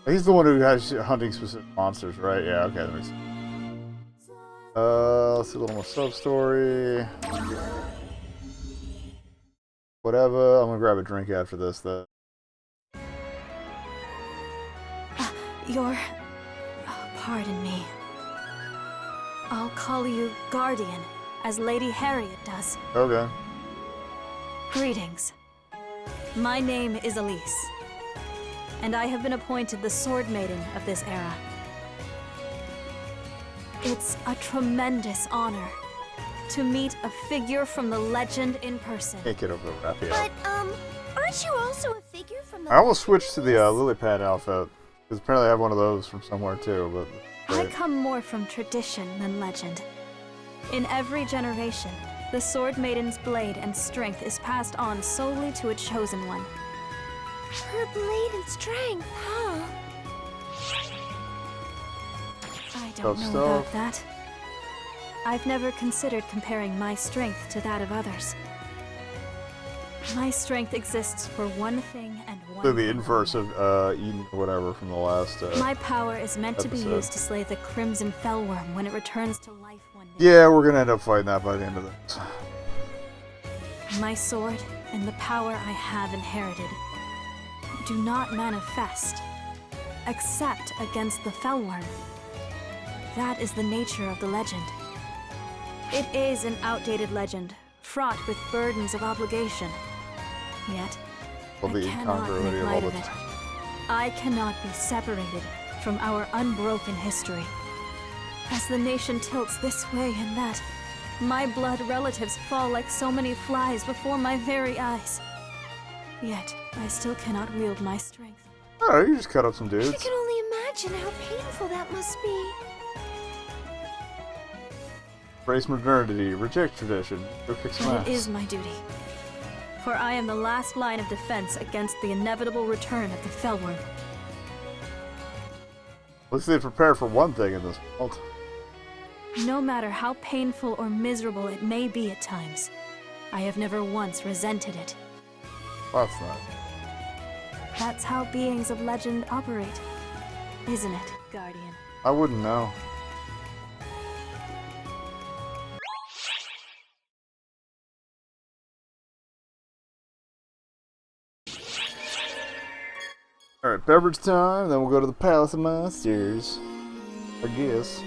He's the one who has hunting specific monsters, right? Yeah, okay, that makes sense. Let's see a little more sub-story. Whatever. I'm gonna grab a drink after this, though. Pardon me. I'll call you Guardian, as Lady Harriet does. Okay. Greetings. My name is Elise, and I have been appointed the Sword Maiden of this era. It's a tremendous honor to meet a figure from the legend in person. Can't get over the wrap yet. But, aren't you also a figure from the... I almost switched to the lily pad outfit, because apparently I have one of those from somewhere too, but... I come more from tradition than legend. In every generation, the Sword Maiden's blade and strength is passed on solely to a chosen one. Her blade and strength, huh? I don't know about that. I've never considered comparing my strength to that of others. My strength exists for one thing and one So the thing inverse only. of Eden or whatever from the last My power is meant to be episode. used to slay the Crimson Fellworm when it returns to life one day. Yeah, we're gonna end up fighting that by the end of this. My sword and the power I have inherited do not manifest, except against the Fellworm. That is the nature of the legend. It is an outdated legend, fraught with burdens of obligation. Yet, Well, the I cannot incongruity make of all light the of it. I cannot be separated from our unbroken history. As the nation tilts this way and that, my blood relatives fall like so many flies before my very eyes. Yet, I still cannot wield my strength. Oh, you just cut up some I dudes. can only imagine how painful that must be. Embrace modernity, reject tradition, go kick some But ass. it is my duty. For I am the last line of defense against the inevitable return of the Fellworm. Let's say prepare for one thing in this world. No matter how painful or miserable it may be at times, I have never once resented it. That's not. That's how beings of legend operate, isn't it, Guardian? I wouldn't know. Alright, beverage time, then we'll go to the Palace of Monsters. I guess.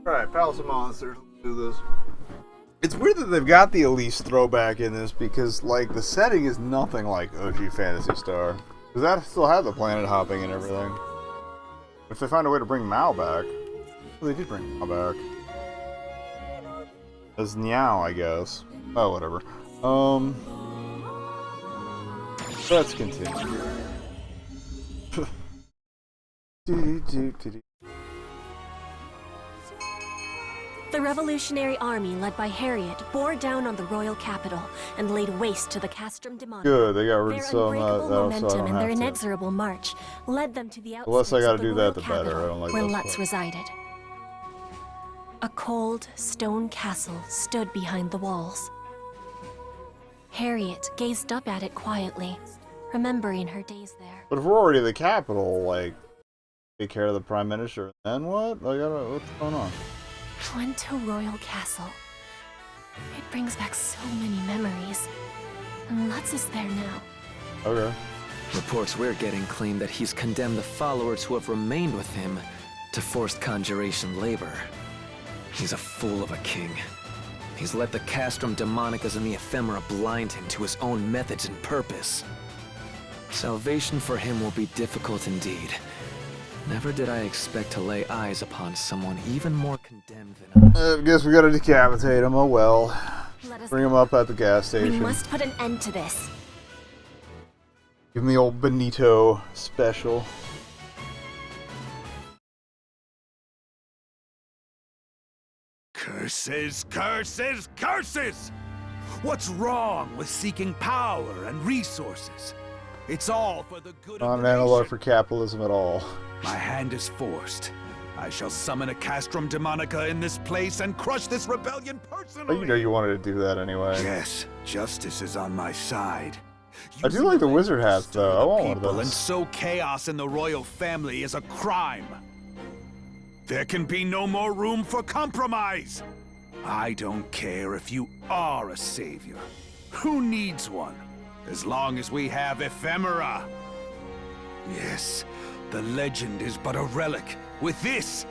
Alright, Palace of Monsters, let's do this. It's weird that they've got the Elise throwback in this because, like, the setting is nothing like OG Phantasy Star. Because that still had the planet hopping and everything. If they find a way to bring Mao back. Oh, they did bring Ma back. As Niao, I guess. Oh, whatever. Let's continue. The Revolutionary Army, led by Harriet, bore down on the royal capital and laid waste to the Castrum Demonica. Good, they got rid of Their some unbreakable so I momentum don't and their have to. inexorable march led them to the The less I outskirts gotta of the do royal that, the better. capital, I don't like where those Lutz parts. resided. A cold stone castle stood behind the walls. Harriet gazed up at it quietly, remembering her days there. But if we're already the capital, like, take care of the Prime Minister, then what? Like, what's going on? Twento Royal Castle. It brings back so many memories. And Lutz is there now. Okay. Reports we're getting claim that he's condemned the followers who have remained with him to forced conjuration labor. He's a fool of a king. He's let the Castrum Demonicas and the Ephemera blind him to his own methods and purpose. Salvation for him will be difficult indeed. Never did I expect to lay eyes upon someone even more condemned than I. I guess we gotta decapitate him, oh well. Bring him up at the gas We station. must put an end to this. Give him the old Benito special. Curses, curses, curses! What's wrong with seeking power and resources? It's all for the good Not of an the analog nation. for capitalism at all. My hand is forced. I shall summon a Castrum Demonica in this place and crush this rebellion personally. But you know you wanted to do that anyway. Yes, justice is on my side. I do like the wizard hats, though. I want one of People and those. sow chaos in the royal family is a crime. There can be no more room for compromise. I don't care if you are a savior. Who needs one? As long as we have ephemera. Yes, the legend is but a relic. With this,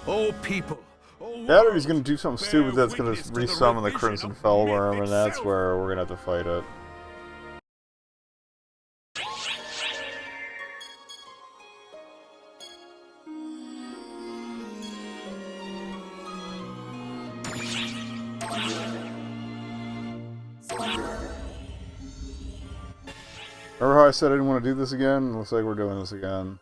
oh people, oh Yeah, world, he's gonna do something bear stupid that's gonna witness to the resummon the revision Crimson of Fellworm, myth and that's itself. where we're gonna have to fight it. Remember how I said I didn't want to do this again? Looks like we're doing this again.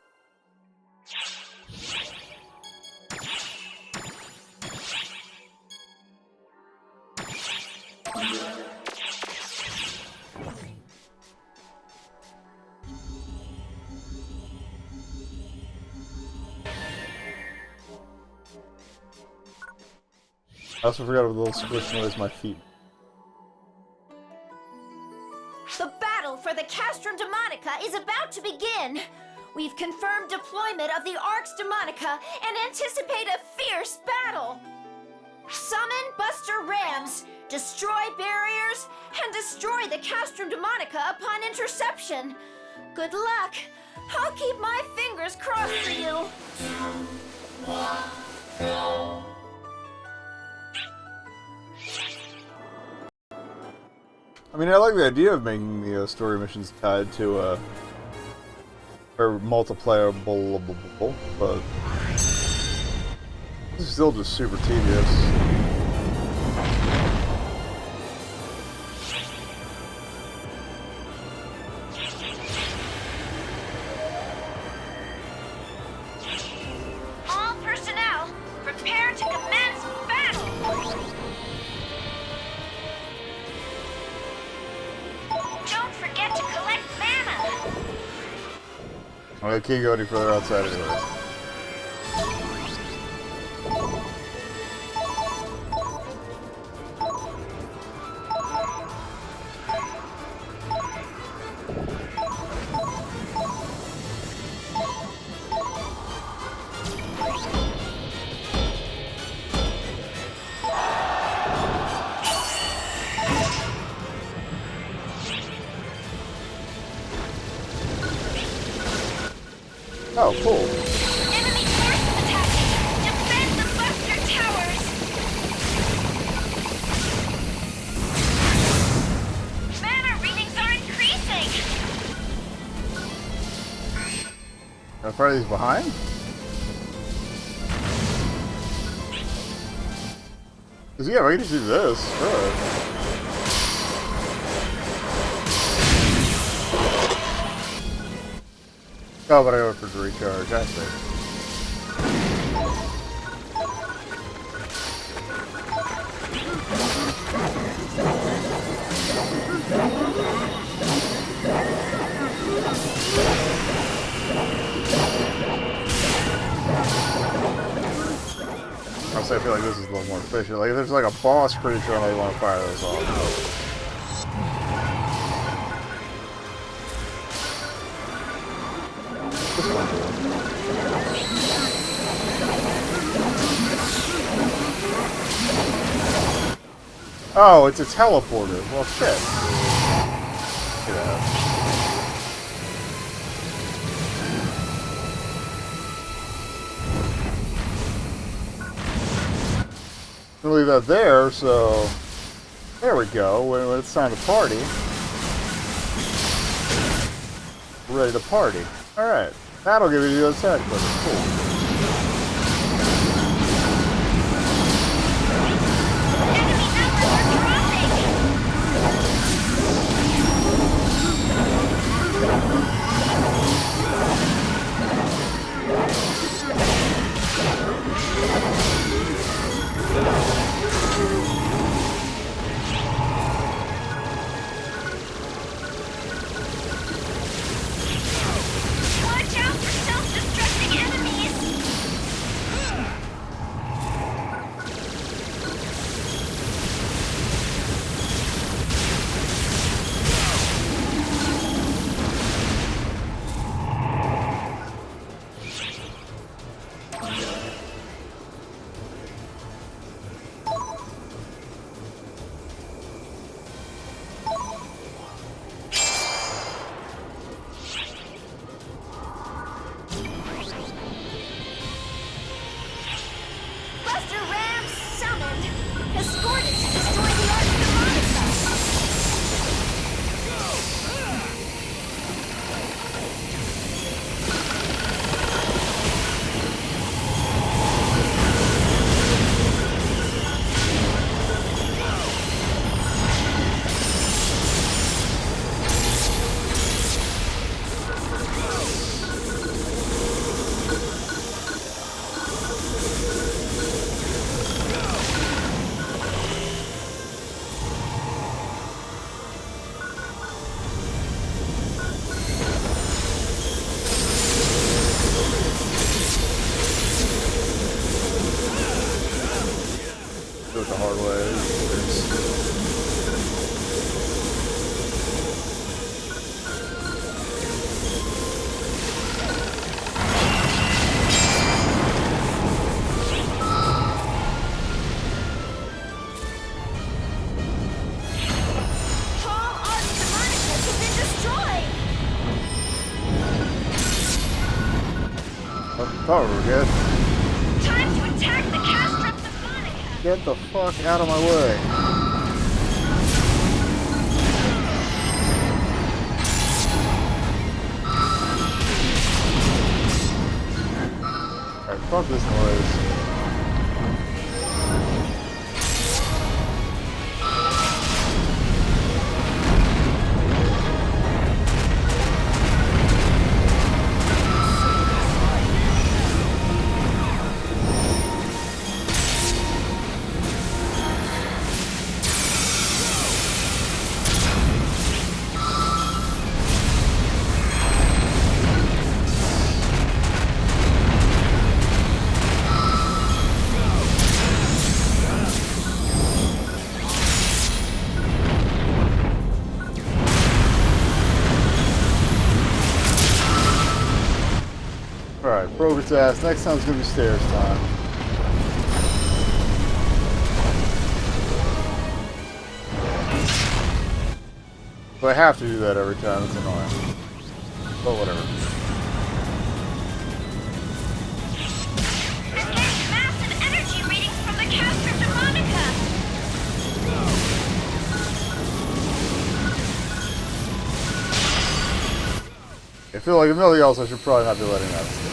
I also forgot about the little squish noise my feet. The battle for the Castrum Demonica is about to begin. We've confirmed deployment of the Arx Demonica and anticipate a fierce battle. Summon Buster Rams, destroy barriers, and destroy the Castrum Demonica upon interception. Good luck. I'll keep my fingers crossed for you. I mean, I like the idea of making the story missions tied to or multiplayable, but it's still just super tedious. All personnel, prepare to commence battle. Don't forget to collect mana. I can't go any further outside anyway. Oh, cool. Enemy forces attacking. Defend the Buster Towers. Mana readings are increasing. Can I fire these behind? Cause yeah, I can just do this. Sure. Oh, but I went for the recharge. I see. I feel like this is a little more efficient. Like if there's like a boss creature, I might want to fire this off. This one. Oh, it's a teleporter. Well, shit. Get out. I'm gonna leave that there, so there we go. When it's time to party, we're ready to party. Alright, that'll give you the attack button. Cool. Watch out for self-destructing enemies! Buster Rams summoned. Escorted to destroy the Ark Demonica. Do it the hard way. All Ark Demonicas have been destroyed. I thought we were good. Time to attack the Castrum Demonica. Get the fuck out of my way. Alright, fuck this noise. Alright, broke its ass. Next time's gonna be stairs time. But I have to do that every time. It's annoying. But whatever. We're getting massive energy readings from the Castrum Demonica. I feel like if nothing else, I should probably not be letting that stay.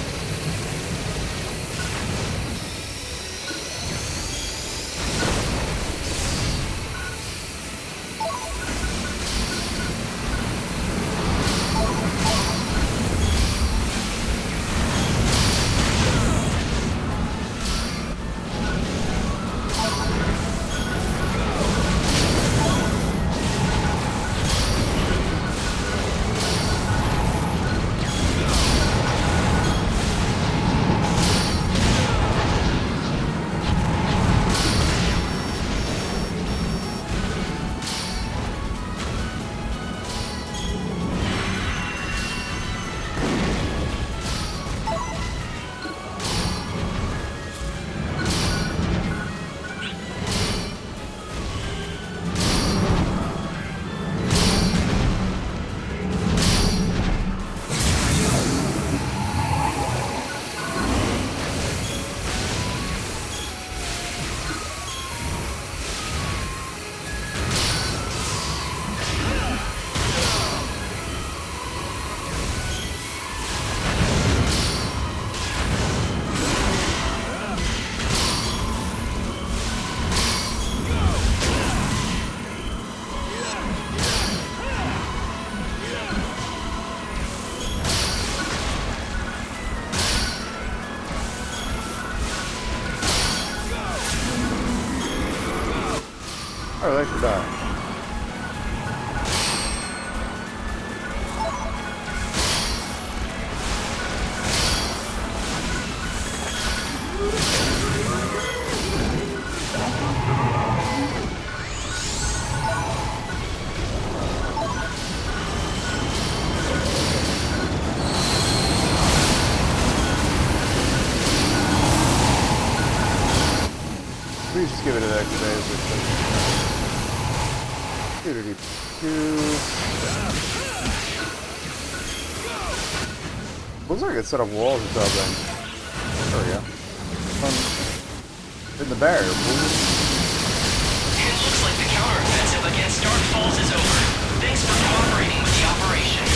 Oh, thanks for that. Please just give it an extra day. Looks like it's set up walls or something. There we go. In the barrier. It looks like the counteroffensive against Dark Falls is over. Thanks for cooperating with the operation.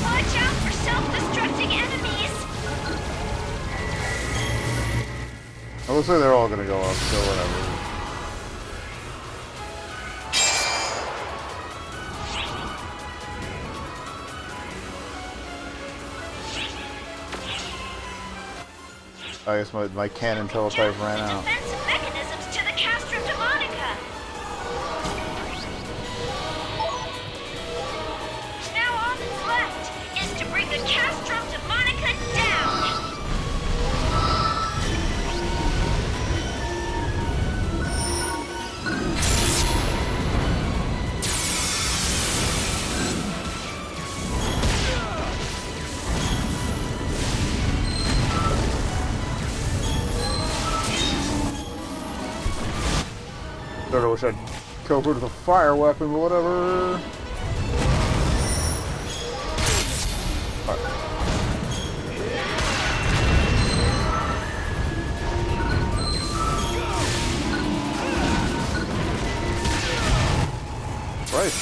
Watch out for self-destructing enemies! It looks like they're all gonna go up, so whatever. I guess my cannon teletype ran out. Defensive mechanisms to the Castrum Demonica! Now all that's left is to bring the Castrum Demonica down! I wish I'd cope with a fire weapon, but whatever. Right.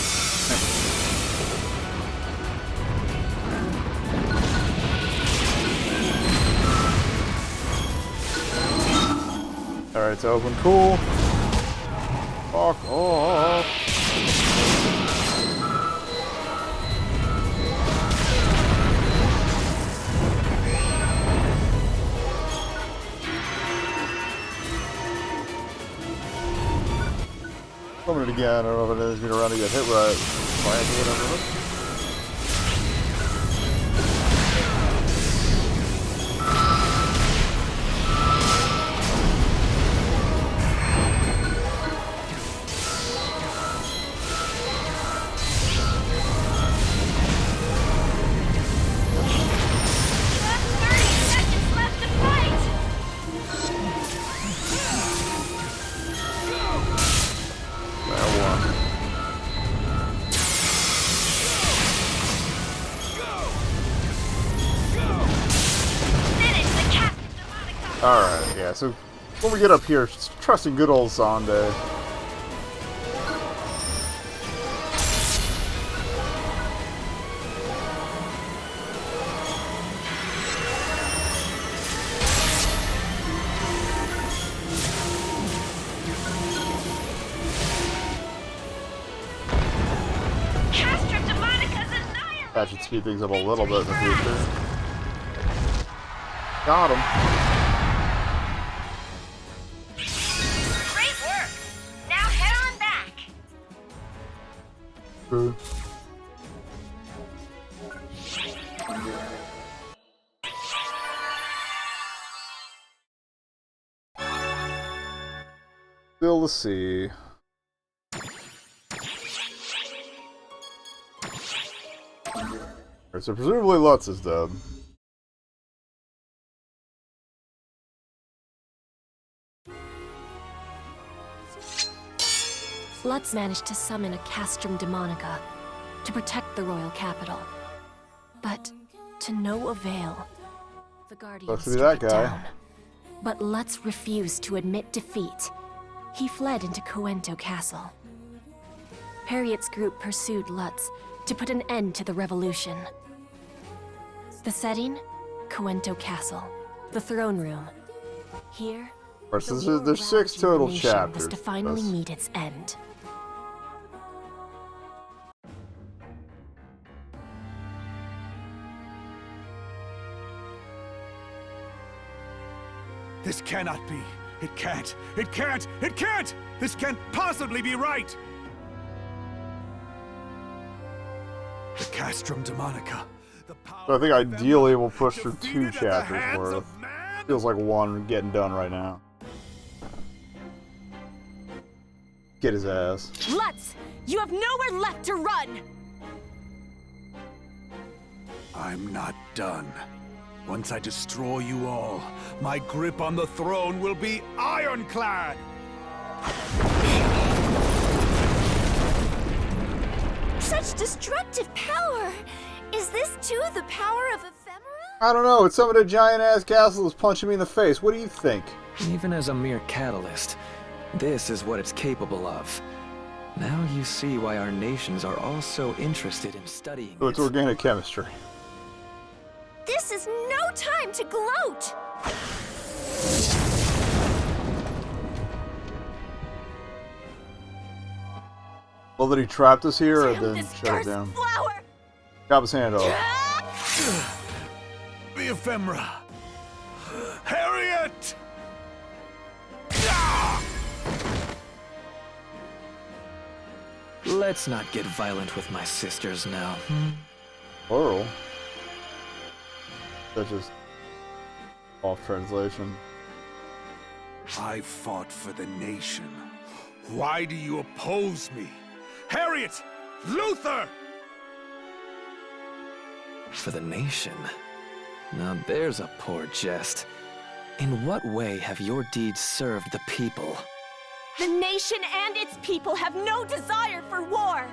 Alright, it's open. Cool. Fuck off. Coming it again. I don't know if it is going to run to get hit right. Fire or whatever. Alright, yeah, so when we get up here, trusting good old Zonde. That should speed things up a little bit in the future. Got him. Great work! Now head on back! True. Still to see. Alright, so presumably Lutz is dead. Lutz managed to summon a Castrum Demonica to protect the royal capital. But to no avail. The Guardians struck it down. But Lutz refused to admit defeat. He fled into Coento Castle. Harriet's group pursued Lutz to put an end to the revolution. The setting? Coento Castle. The throne room. Here, there's 6 total chapters. was to finally meet its end. This cannot be. It can't. It can't. It can't! This can't possibly be right! The Castrum Demonica. The power So I think of ideally Emma we'll push through 2 defeated at the chapters hands worth. of man? Feels like one getting done right now. Get his ass. Let's! You have nowhere left to run! I'm not done. Once I destroy you all, my grip on the throne will be ironclad! Such destructive power! Is this too the power of ephemera? I don't know, it's some of the giant-ass castle is punching me in the face. What do you think? Even as a mere catalyst, this is what it's capable of. Now you see why our nations are all so interested in studying So it's it. organic chemistry. This is no time to gloat! Well, that he trapped us here or Damn then this shut it cursed down? flower! Chop his hand off. The ephemera! Harriet! Let's not get violent with my sisters now. Plural. That's just off translation. I fought for the nation. Why do you oppose me? Harriet! Luther! For the nation? Now there's a poor jest. In what way have your deeds served the people? The nation and its people have no desire for war!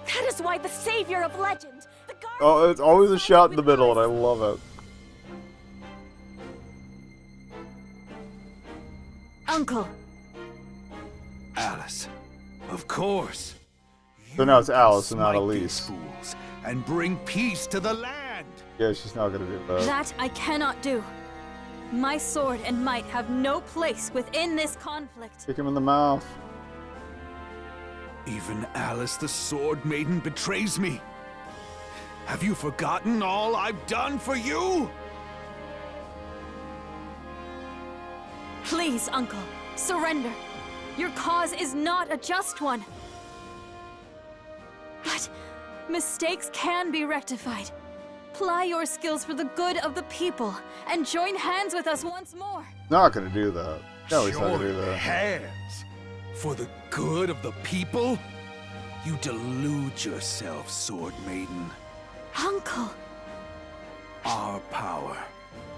That is why the savior of legend, the guardian... Oh, it's always a shot in the middle, and I love it. Uncle, Alice. Of course. So now it's You Alice can and not smite Elise. these fools and bring peace to the land. Yeah, she's not gonna do that. that I cannot do. My sword and might have no place within this conflict. Kick him in the mouth. Even Alice the Sword Maiden betrays me. Have you forgotten all I've done for you? Please, Uncle, surrender. Your cause is not a just one. But mistakes can be rectified. Ply your skills for the good of the people and join hands with us once more. Not gonna do that. No, he's not gonna do Join that. hands for the good of the people? You delude yourself, Sword Maiden. Uncle, Our power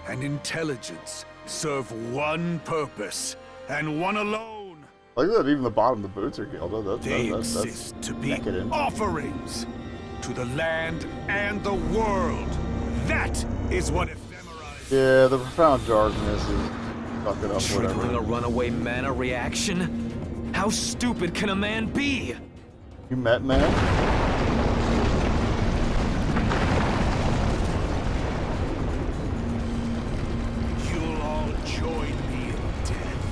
and intelligence serve one purpose, and one alone. Like that, even the bottom of the boots are gilded. They That's exist to be decadent. offerings to the land and the world. That is what ephemera is. Yeah, the profound darkness is fuck it up, Triggering whatever. a runaway mana reaction? How stupid can a man be? You met man? You'll all join me in death.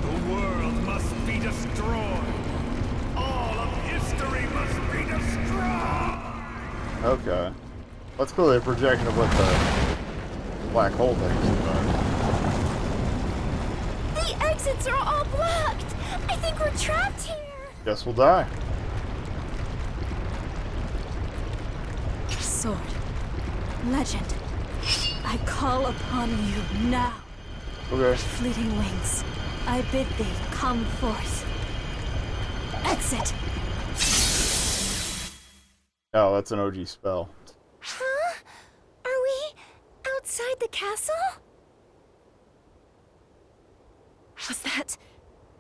The world must be destroyed. All of history must be destroyed. Okay. That's clearly a projection of what the black hole thing is about. The exits are all blocked! I think we're trapped here! Guess we'll die. sword, legend, I call upon you now. Okay. Fleeting wings, I bid thee come forth. Exit! Oh, that's an OG spell. Huh? Are we outside the castle? Was that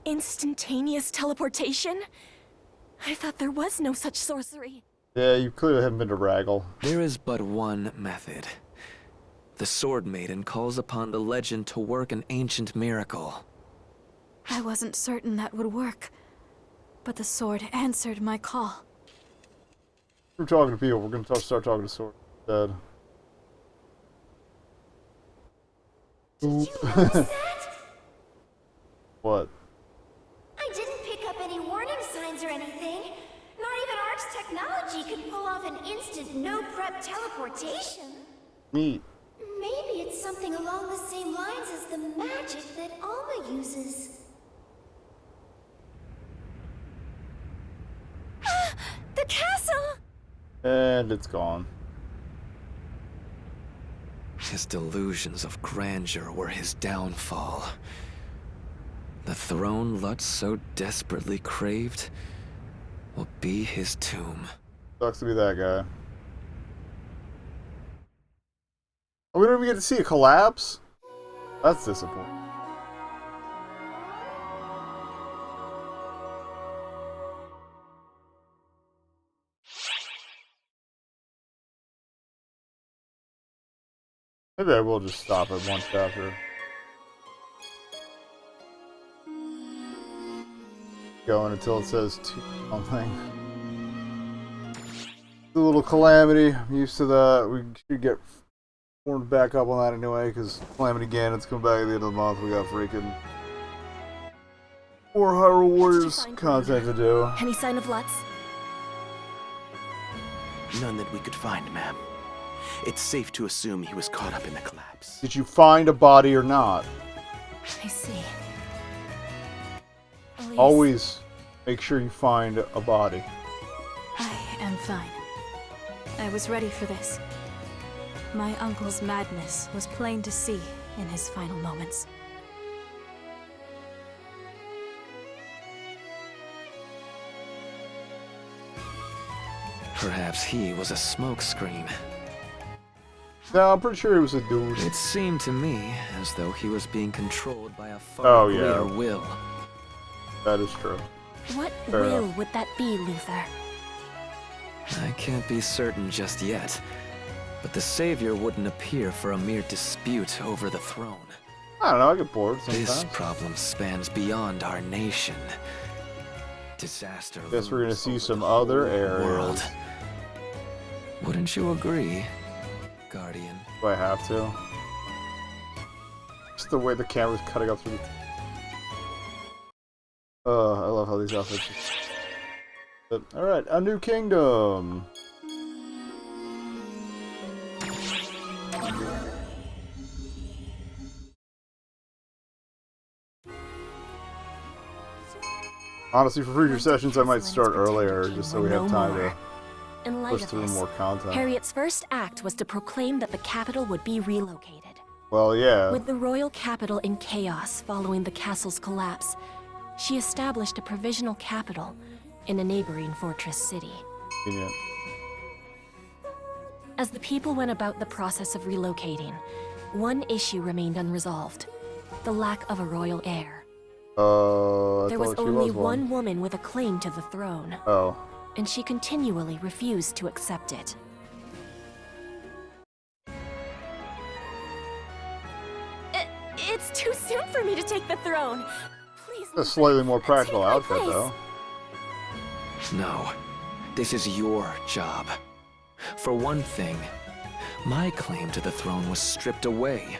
instantaneous teleportation? I thought there was no such sorcery. Yeah, you clearly haven't been to Raggle. There is but one method. The Sword Maiden calls upon the legend to work an ancient miracle. I wasn't certain that would work, but the sword answered my call. We're talking to people. We're gonna start talking to Sword instead. Did you notice that? What? I didn't pick up any warning signs or anything. Not even Ark's technology could pull off an instant no-prep teleportation. Neat. Maybe it's something along the same lines as the magic that Alma uses. The castle! And it's gone. His delusions of grandeur were his downfall. The throne Lutz so desperately craved will be his tomb. Sucks to be that guy. Oh, we don't even get to see it collapse? That's disappointing. Maybe I will just stop at one chapter. Going until it says something. The little calamity. I'm used to that. We should get warmed back up on that anyway, because calamity again, it's coming back at the end of the month. We got freaking more Hyrule Warriors content to do. Any sign of Lutz? None that we could find, ma'am. It's safe to assume he was caught up in the collapse. Did you find a body or not? I see. Elise, Always make sure you find a body. I am fine. I was ready for this. My uncle's madness was plain to see in his final moments. Perhaps he was a smokescreen. No, I'm pretty sure he was a dude. It seemed to me as though he was being controlled by a far greater will. That is true. What Fair will enough. would that be, Luther? I can't be certain just yet, but the Savior wouldn't appear for a mere dispute over the throne. I don't know, I get bored sometimes. This problem spans beyond our nation. Disaster. Guess we're gonna looms see over some the other whole areas. world. Wouldn't you agree, Guardian? Do I have to? Just the way the camera's cutting up through the... I love how these outfits... Alright, a new kingdom! Honestly, for future sessions, I might start earlier, just so we have time to In light push of through this, more content. Harriet's first act was to proclaim that the capital would be relocated. Well, yeah. With the royal capital in chaos following the castle's collapse, she established a provisional capital in a neighboring fortress city. Convenient. As the people went about the process of relocating, one issue remained unresolved: the lack of a royal heir. I There was thought she only was one woman with a claim to the throne, Oh. and she continually refused to accept it. It's too soon for me to take the throne. Please. A slightly more practical take my outfit, place. though. No, this is your job. For one thing, my claim to the throne was stripped away.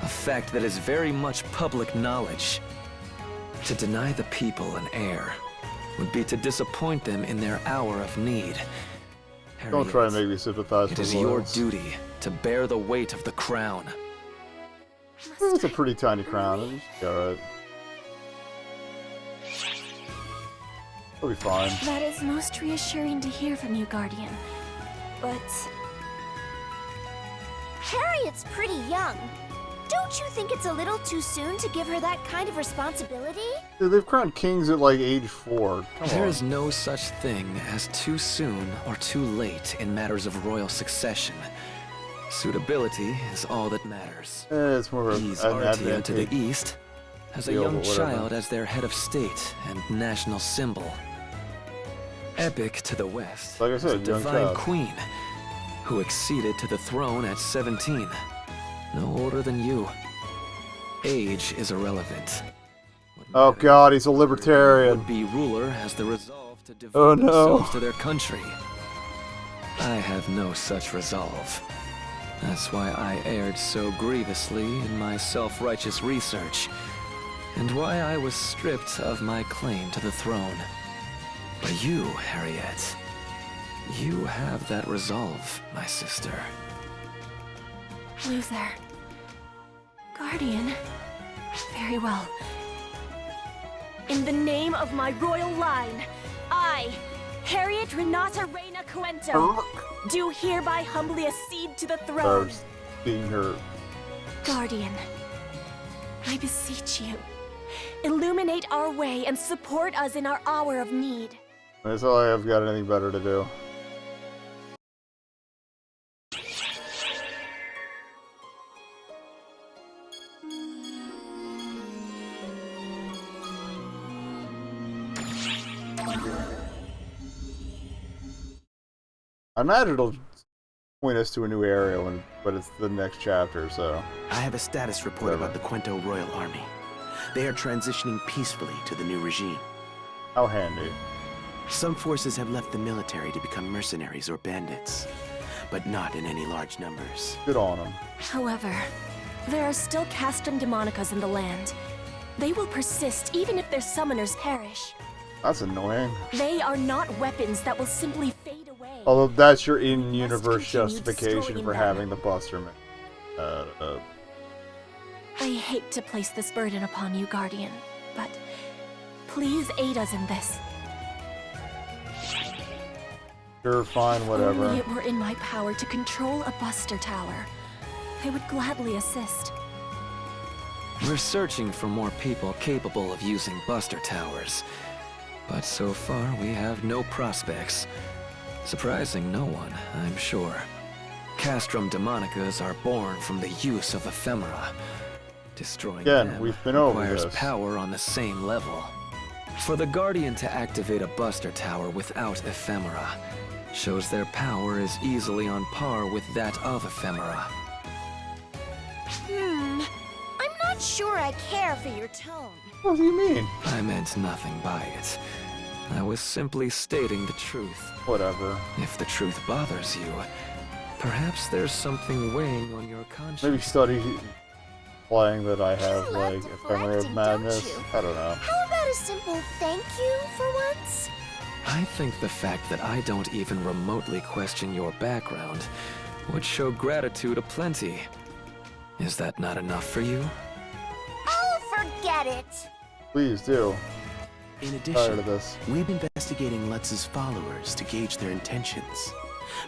A fact that is very much public knowledge. To deny the people an heir would be to disappoint them in their hour of need. Don't try and Harriet, make me sympathize it with is your royals. duty to bear the weight of the crown. It's a pretty tiny crown. It'll be alright. It'll be fine. That is most reassuring to hear from you, Guardian. But Harriet's pretty young. Don't you think it's a little too soon to give her that kind of responsibility? Dude, they've crowned kings at like age 4. Come There on. is no such thing as too soon or too late in matters of royal succession. Suitability is all that matters. It's more of These an Artia to the advantage. east has a Deal, young but whatever. child as their head of state and national symbol. Epic to the west Like I has a said, young divine child. queen who acceded to the throne at 17. No older than you. Age is irrelevant. What Oh matters god, he's a libertarian. would-be ruler has the resolve to devote Oh, no. themselves to their country. I have no such resolve. That's why I erred so grievously in my self-righteous research, and why I was stripped of my claim to the throne. But you, Harriet, you have that resolve, my sister. Luther, Guardian. Very well. In the name of my royal line, I, Harriet Renata Reina Cuento, do hereby humbly accede to the throne. Being her Guardian, I beseech you, illuminate our way and support us in our hour of need. That's all I have got anything better to do. I imagine it'll point us to a new area but it's the next chapter, so. I have a status report about the Cuento Royal Army. They are transitioning peacefully to the new regime. How handy. Some forces have left the military to become mercenaries or bandits, but not in any large numbers. Good on them. However, there are still Castrum Demonicas in the land. They will persist even if their summoners perish. That's annoying. They are not weapons that will simply fade away. Although that's your in-universe continue justification destroying for them. having the Buster. I hate to place this burden upon you, Guardian, but please aid us in this. Sure, fine, whatever. Only it were in my power to control a Buster Tower, I would gladly assist. We're searching for more people capable of using Buster Towers. But so far, we have no prospects. Surprising no one, I'm sure. Castrum Demonicas are born from the use of ephemera. Destroying them we've been over requires this. power on the same level. For the Guardian to activate a Buster Tower without ephemera shows their power is easily on par with that of ephemera. I'm not sure I care for your tone. What do you mean? I meant nothing by it. I was simply stating the truth. Whatever. If the truth bothers you, perhaps there's something weighing on your conscience. Maybe study implying that I have, You love like, ephemera of deflecting, madness. don't you? I don't know. How about a simple thank you for once? I think the fact that I don't even remotely question your background would show gratitude aplenty. Is that not enough for you? Oh, forget it. Please do. In Tired addition, of this. we've been investigating Lutz's followers to gauge their intentions.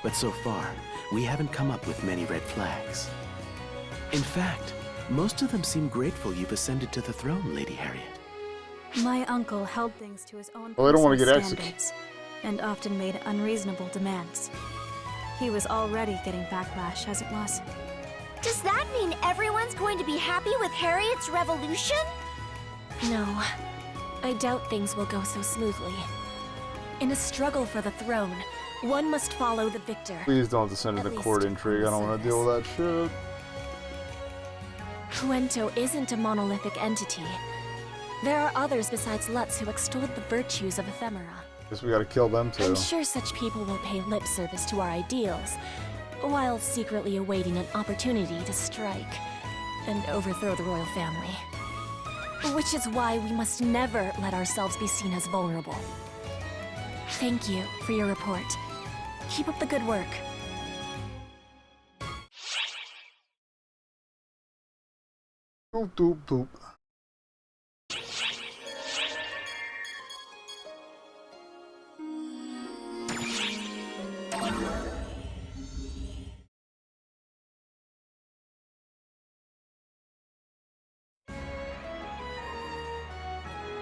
But so far, we haven't come up with many red flags. In fact, most of them seem grateful you've ascended to the throne, Lady Harriet. My uncle held things to his own Well, they don't want to personal get standards and often made unreasonable demands. He was already getting backlash as it was. Does that mean everyone's going to be happy with Harriet's revolution? No, I doubt things will go so smoothly. In a struggle for the throne, one must follow the victor. Please don't descend At into least court intrigue. I don't on the want to deal with that shit. Cuento isn't a monolithic entity. There are others besides Lutz who extolled the virtues of ephemera. Guess we gotta kill them too. I'm sure such people will pay lip service to our ideals, while secretly awaiting an opportunity to strike and overthrow the royal family. Which is why we must never let ourselves be seen as vulnerable. Thank you for your report. Keep up the good work. Boop, boop, boop.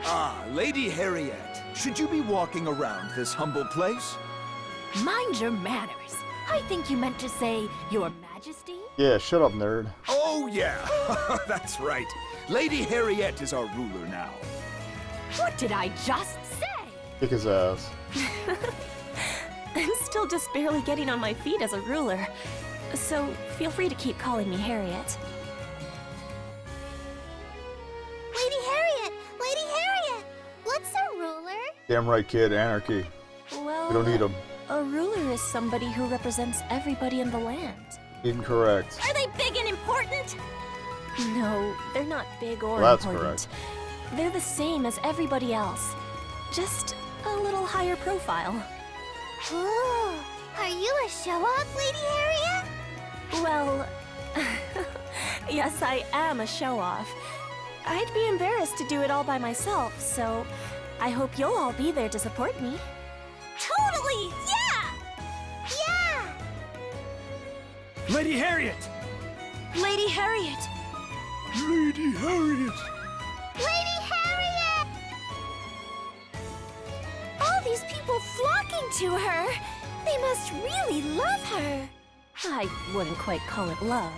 Ah, Lady Harriet, should you be walking around this humble place? Mind your manners. I think you meant to say, Your Majesty? Yeah, shut up, nerd. Oh, yeah. That's right. Lady Harriet is our ruler now. What did I just say? Kick his ass. I'm still just barely getting on my feet as a ruler, so feel free to keep calling me Harriet. Lady Harriet! Lady Harriet! What's a ruler? Damn right, kid. Anarchy. Well, We don't need them. a ruler is somebody who represents everybody in the land. Incorrect. Are they big and important? No, they're not big or Well, that's important. They're the same as everybody else, just a little higher profile. Ooh, are you a show-off, Lady Harriet? Well, Yes, I am a show-off. I'd be embarrassed to do it all by myself, so I hope you'll all be there to support me. Totally! Yeah! Yeah! Lady Harriet! Lady Harriet! Lady Harriet! Lady Harriet! All these people flocking to her! They must really love her! I wouldn't quite call it love.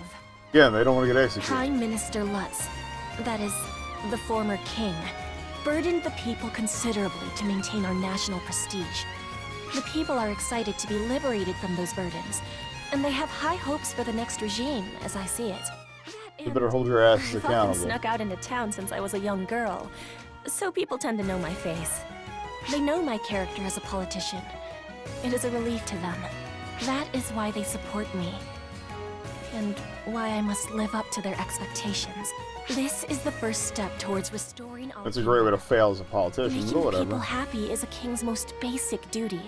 Again, they don't want to get executed. Prime Minister Lutz, that is, the former king, burdened the people considerably to maintain our national prestige. The people are excited to be liberated from those burdens, and they have high hopes for the next regime, as I see it. You better hold your asses I've accountable. often snuck out into town since I was a young girl, so people tend to know my face. They know my character as a politician. It is a relief to them. That is why they support me, and why I must live up to their expectations. This is the first step towards restoring our That's a great way to fail as a politician, Making but whatever. people happy is a king's most basic duty.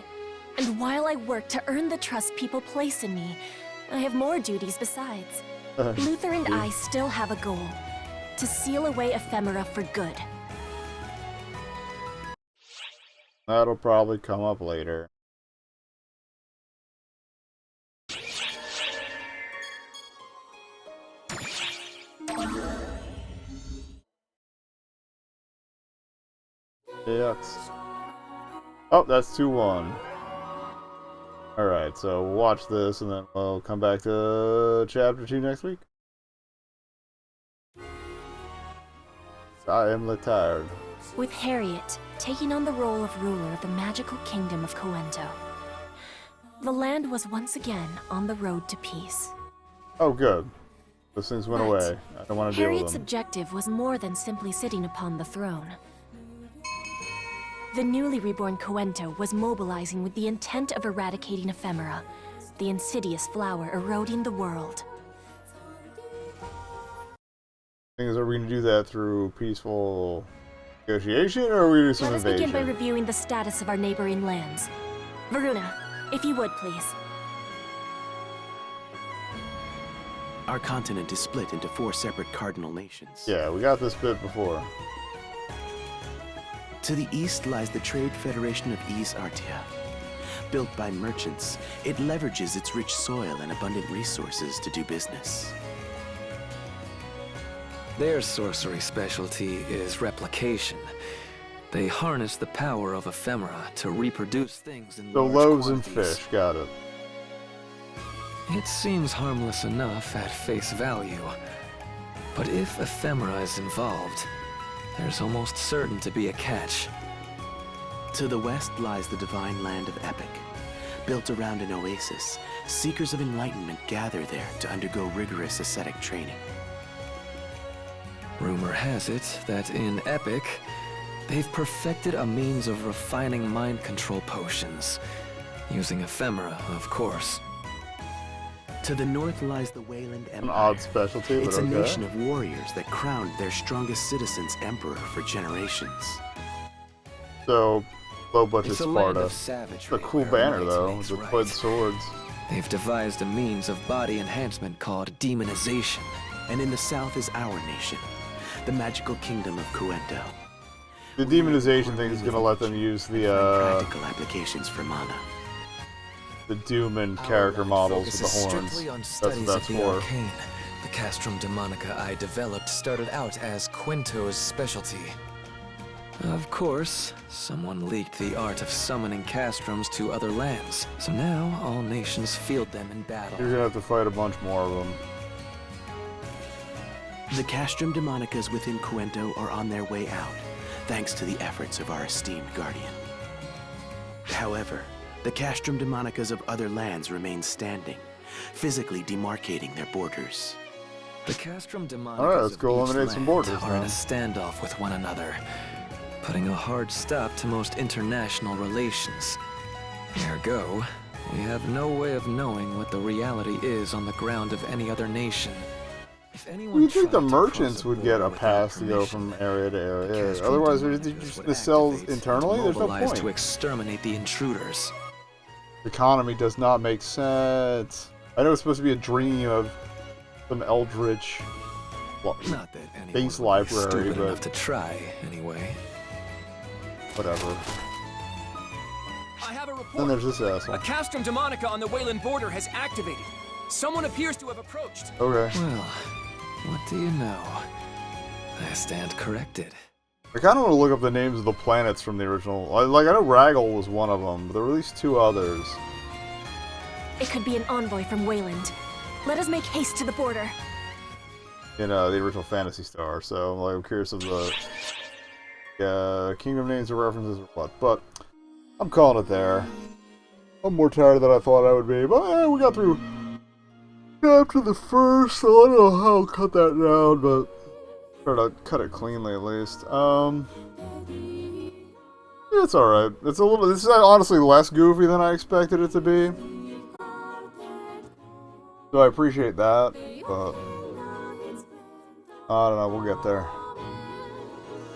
And while I work to earn the trust people place in me, I have more duties besides. Luther and I still have a goal: to seal away ephemera for good. That'll probably come up later. Yes. Oh, that's 2-1. Alright, so we'll watch this and then we'll come back to chapter 2 next week. I am tired. With Harriet taking on the role of ruler of the magical kingdom of Coento, the land was once again on the road to peace. Oh, good. Those things went But away. I don't want to deal with Harriet's them. objective was more than simply sitting upon the throne. The newly reborn Coento was mobilizing with the intent of eradicating ephemera, the insidious flower eroding the world. Are we going to do that through peaceful negotiation, or are we going to do some Let us invasion? begin by reviewing the status of our neighboring lands. Varuna, if you would, please. Our continent is split into 4 separate cardinal nations. Yeah, we got this bit before. To the east lies the Trade Federation of East Artia. Built by merchants, it leverages its rich soil and abundant resources to do business. Their sorcery specialty is replication. They harness the power of ephemera to reproduce things in So large loaves and quantities. fish, got it. It seems harmless enough at face value. But if ephemera is involved, there's almost certain to be a catch. To the west lies the divine land of Epic. Built around an oasis, seekers of enlightenment gather there to undergo rigorous ascetic training. Rumor has it that in Epic, they've perfected a means of refining mind control potions. Using ephemera, of course. To the north lies the Wayland Empire. An odd specialty, but It's okay. a nation of warriors that crowned their strongest citizens emperor for generations. So, low budget It's a land Sparta. of savagery. It's a cool where banner, might though, makes with right. hood swords. They've devised a means of body enhancement called demonization. And in the south is our nation, the magical kingdom of Coento. The demonization thing is going to let them use the Practical applications for mana. Doom and character models with the This is horns. strictly on That's studies what of that's the for. arcane. The Castrum Demonica I developed started out as Quinto's specialty. Of course, someone leaked the art of summoning castrums to other lands, so now all nations field them in battle. You're going to have to fight a bunch more of them. The Castrum Demonicas within Coento are on their way out, thanks to the efforts of our esteemed guardian. However, the Castrum Demonicas of other lands remain standing, physically demarcating their borders. The Castrum Demonicas Alright, let's of go each eliminate some land borders are in a then. standoff with one another, putting a hard stop to most international relations. Ergo, we have no way of knowing what the reality is on the ground of any other nation. If anyone You'd think the tried to cross merchants a would get a border pass to without go permission, from area to the area. Castrum Otherwise, Demonicas they just would the cells activate and internally? There's no mobilize to point. exterminate the intruders. The economy does not make sense. I know it's supposed to be a dream of some eldritch Not that anyone base would be library, stupid but enough to try, anyway. whatever. I have a report. Then there's this A asshole. Castrum Demonica on the Wayland border has activated. Someone appears to have approached. Okay. Well, what do you know? I stand corrected. I kind of want to look up the names of the planets from the original. Like, I know Raggle was one of them, but there were at least 2 others. It could be an envoy from Wayland. Let us make haste to the border. In the original Phantasy Star, so like, I'm curious of the kingdom names or references or what. But I'm calling it there. I'm more tired than I thought I would be, but we got through after the first, so I don't know how I'll cut that down, but try to cut it cleanly at least. It's alright. It's a little. This is honestly less goofy than I expected it to be, so I appreciate that. But I don't know. We'll get there.